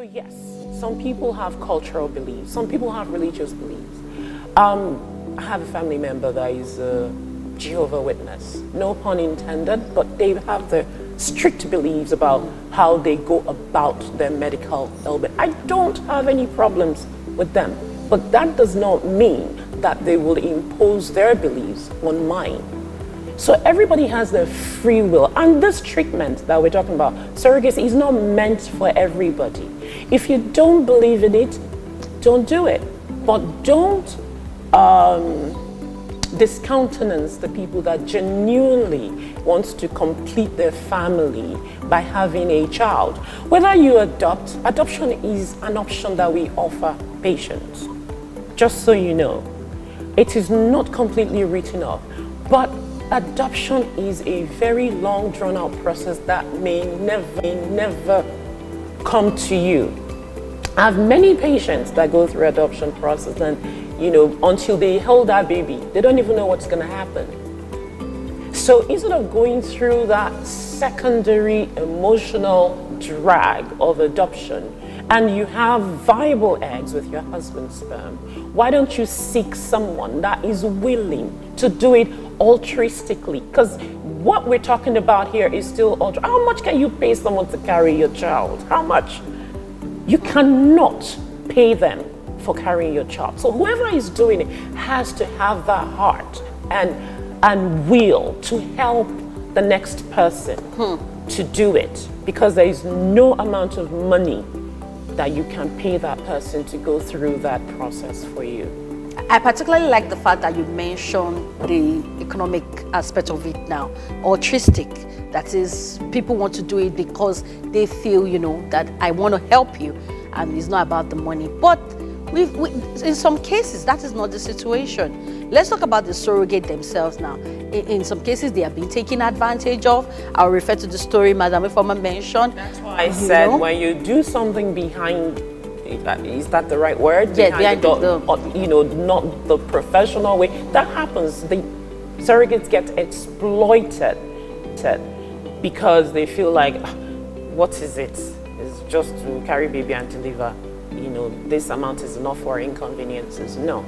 So yes, some people have cultural beliefs, some people have religious beliefs. I have a family member that is a Jehovah's Witness, no pun intended, but they have the strict beliefs about how they go about their medical ailment. I don't have any problems with them, but that does not mean that they will impose their beliefs on mine. So everybody has their free will, and this treatment that we're talking about, surrogacy, is not meant for everybody. If you don't believe in it, don't do it. But don't discountenance the people that genuinely want to complete their family by having a child. Whether you adopt, adoption is an option that we offer patients. Just so you know, it is not completely written off, but adoption is a very long, drawn-out process that may never come to you. I have many patients that go through adoption process, and until they hold that baby, they don't even know what's going to happen. So instead of going through that secondary emotional drag of adoption, and you have viable eggs with your husband's sperm, why don't you seek someone that is willing to do it altruistically? Because what we're talking about here is still how much can you pay someone to carry your child? How much? You cannot pay them for carrying your child. So whoever is doing it has to have that heart and will to help the next person to do it, because there is no amount of money that you can pay that person to go through that process for you. I particularly like the fact that you mentioned the economic aspect of it now, altruistic. That is, people want to do it because they feel, that I want to help you, and it's not about the money. But in some cases, that is not the situation. Let's talk about the surrogate themselves now. In some cases, they are being taken advantage of. I'll refer to the story Madam Ifeoma mentioned. That's why I said when you do something behind, is that the right word? Yeah, behind not the professional way. That happens. The surrogates get exploited because they feel like, what is it? It's just to carry baby and deliver. This amount is enough for inconveniences. No,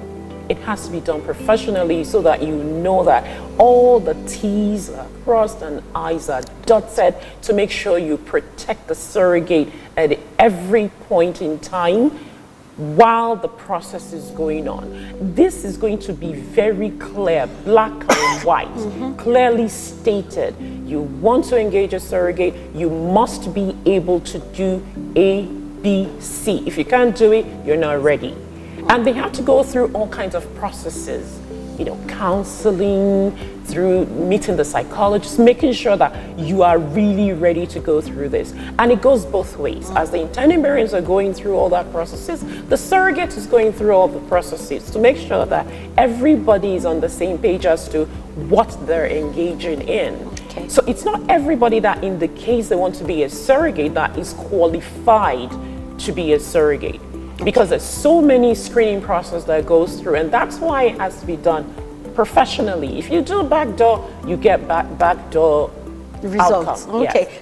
it has to be done professionally so that you know that all the T's are crossed and I's are dotted to make sure you protect the surrogate at every point in time while the process is going on. This is going to be very clear, black and white, clearly stated. You want to engage a surrogate, you must be able to do A, B, C. If you can't do it, you're not ready. And they have to go through all kinds of processes, counseling, through meeting the psychologist, making sure that you are really ready to go through this. And it goes both ways. As the intending parents are going through all that processes, the surrogate is going through all the processes to make sure that everybody is on the same page as to what they're engaging in. Okay. So it's not everybody that, in the case they want to be a surrogate, that is qualified to be a surrogate, because there's so many screening process that goes through, and that's why it has to be done professionally. If you do backdoor, you get backdoor results. outcome. Okay. Yes.